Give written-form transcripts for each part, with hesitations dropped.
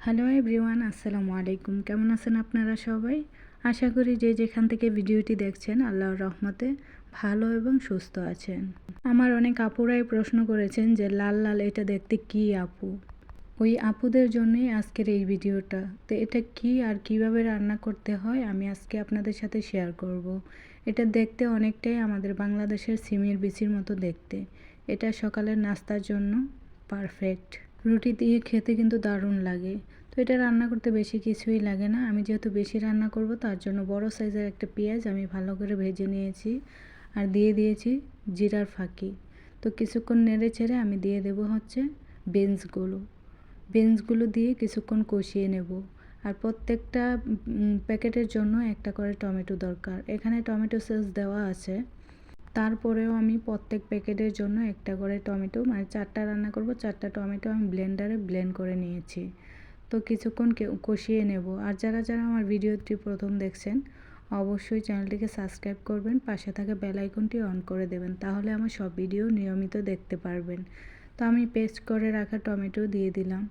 Hello everyone, আসসালামু আলাইকুম। কেমন আছেন আপনারা সবাই? আশা করি যে যেখান থেকে ভিডিওটি দেখছেন আল্লাহর রহমতে ভালো এবং সুস্থ আছেন। আমার অনেক আপুরাই প্রশ্ন করেছেন যে লাল লাল এটা দেখতে কি আপু? ওই আপুদের জন্যই আজকের এই ভিডিওটা। তো এটা কি আর কিভাবে রান্না করতে হয় আমি আজকে আপনাদের সাথে শেয়ার করব। এটা দেখতে অনেকটাই আমাদের বাংলাদেশের সিমের বিচির মতো দেখতে। এটা সকালের নাস্তার জন্য পারফেক্ট। রুটি দিয়ে খেতে কিন্তু দারুণ লাগে। তো এটা রান্না করতে বেশি কিছুই লাগে না। আমি যেহেতু বেশি রান্না করব তার জন্য বড় সাইজের একটা পেঁয়াজ আমি ভালো করে ভেজে নিয়েছি আর দিয়ে দিয়েছি জিরার ফাঁকি। তো কিছুক্ষণ নেড়ে ছেড়ে আমি দিয়ে দেব হচ্ছে বিনসগুলো দিয়ে কিছুক্ষণ কষিয়ে নেব। আর প্রত্যেকটা প্যাকেটের জন্য একটা করে টমেটো দরকার। এখানে টমেটো সস দেওয়া আছে, তারপরেও আমি প্রত্যেক প্যাকেটের জন্য একটা করে টমেটো, মানে 4টা রান্না করব 4টা টমেটো আমি ব্লেন্ডারে ব্লেন্ড করে নিয়েছি। তো কিছুক্ষণ কষিয়ে নেব। আর যারা যারা আমার ভিডিওটি প্রথম দেখছেন অবশ্যই চ্যানেলটিকে সাবস্ক্রাইব করবেন, পাশে থাকা বেল আইকনটি অন করে দেবেন, তাহলে আমার সব ভিডিও নিয়মিত দেখতে পারবেন। তো আমি পেস্ট করে রাখা টমেটো দিয়ে দিলাম,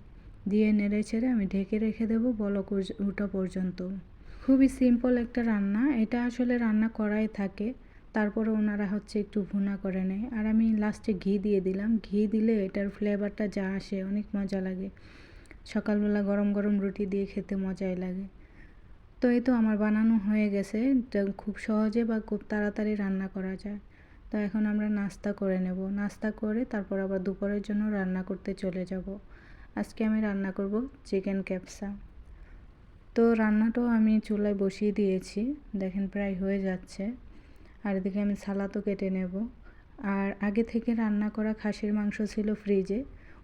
দিয়ে নেড়ে ছেড়ে আমি ঢেকে রেখে দেবো বলক ওঠা পর্যন্ত। খুবই সিম্পল একটা রান্না, এটা আসলে রান্না করাই থাকে, তারপরে ওনারা হচ্ছে একটু ভুনা করে নেয়। আর আমি লাস্টে ঘি দিয়ে দিলাম। ঘি দিলে এটার ফ্লেভারটা যা আসে অনেক মজা লাগে। সকালবেলা গরম গরম রুটি দিয়ে খেতে মজাই লাগে। তো এই তো আমার বানানো হয়ে গেছে। এটা খুব সহজে বা খুব তাড়াতাড়ি রান্না করা যায়। তো এখন আমরা নাস্তা করে নেব। নাস্তা করে তারপর আবার দুপুরের জন্য রান্না করতে চলে যাব। আজকে আমি রান্না করব চিকেন ক্যাপসা। তো রান্নাটাও আমি চুলায় বসিয়ে দিয়েছি, দেখেন প্রায় হয়ে যাচ্ছে। আর এদিকে আমি সালাদও কেটে নেব। আর আগে থেকে রান্না করা খাসির মাংস ছিল ফ্রিজে,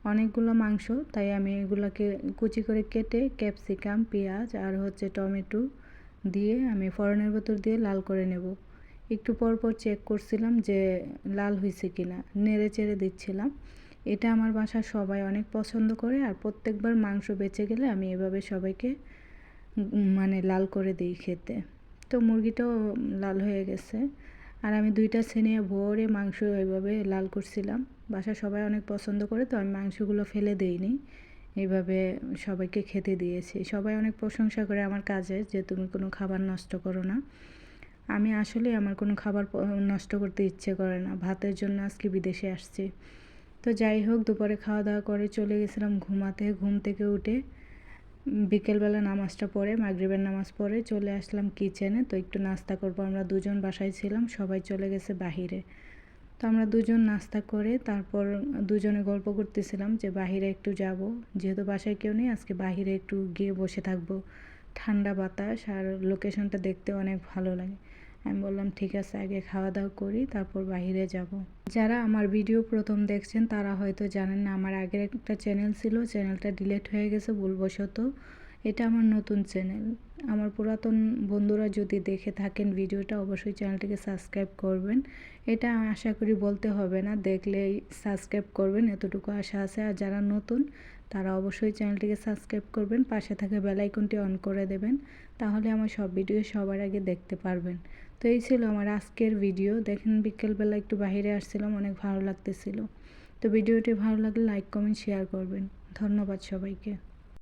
অনেকগুলো মাংস, তাই আমি এগুলোকে কুচি করে কেটে ক্যাপসিকাম, পেঁয়াজ আর হচ্ছে টমেটো দিয়ে আমি ফোড়নের ভেতর দিয়ে লাল করে নেব। একটু পর পর চেক করছিলাম যে লাল হয়েছে কিনা, নেড়ে চেড়ে দিচ্ছিলাম। এটা আমার বাসার সবাই অনেক পছন্দ করে, আর প্রত্যেকবার মাংস বেঁচে গেলে আমি এভাবে সবাইকে মানে লাল করে দিই খেতে। তো মুরগিটাও লাল হয়ে গেছে। আর আমি 2টা ছেনিয়ে ভরে মাংস এইভাবে লাল করছিলাম। বাসার সবাই অনেক পছন্দ করে, তো আমি মাংসগুলো ফেলে দিইনি, এইভাবে সবাইকে খেতে দিয়েছি। সবাই অনেক প্রশংসা করে আমার কাজে, যে তুমি কোনো খাবার নষ্ট করো না। আমি আসলে আমার কোনো খাবার নষ্ট করতে ইচ্ছে করে না। ভাতের জন্য আজকে বিদেশে আসছি। তো যাই হোক, দুপুরে খাওয়া দাওয়া করে চলে গেছিলাম ঘুমাতে। ঘুম থেকে উঠে বিকেলবেলা নামাজটা পড়ে, মাগরিবের নামাজ পড়ে চলে আসলাম কিচেনে। তো একটু নাস্তা করব, আমরা দুজন বাসায় ছিলাম, সবাই চলে গেছে বাহিরে। তো আমরা দুজন নাস্তা করে তারপর দুজনে গল্প করতেছিলাম যে বাহিরে একটু যাব, যেহেতু বাসায় কেউ নেই, আজকে বাহিরে একটু গিয়ে বসে থাকবো, ঠান্ডা বাতাস আর লোকেশনটা দেখতে অনেক ভালো লাগে। আমি বললাম ঠিক আছে, আগে খাওয়া দাওয়া করি তারপর বাহিরে যাব। যারা আমার ভিডিও প্রথম দেখছেন তারা হয়তো জানেন না, আমার আগের একটা চ্যানেল ছিল, চ্যানেলটা ডিলিট হয়ে গেছে ভুলবশত। এটা আমার নতুন চ্যানেল। আমার পুরাতন বন্ধুরা যদি দেখে থাকেন ভিডিওটা, অবশ্যই চ্যানেলটিকে সাবস্ক্রাইব করবেন। এটা আশা করি বলতে হবে না, দেখলেই সাবস্ক্রাইব করবেন, এতটুকু আশা আছে। আর যারা নতুন তারা অবশ্যই চ্যানেলটিকে সাবস্ক্রাইব করবেন, পাশে থাকা বেল আইকনটি অন করে দেবেন, তাহলে আমার সব ভিডিও সবার আগে দেখতে পারবেন। তো এই ছিল আমার আজকের ভিডিও। দেখেন বিকেলবেলা একটু বাইরে আসছিলাম, অনেক ভালো লাগতেছিল। তো ভিডিওটি ভালো লাগলে লাইক কমেন্ট শেয়ার করবেন। ধন্যবাদ সবাইকে।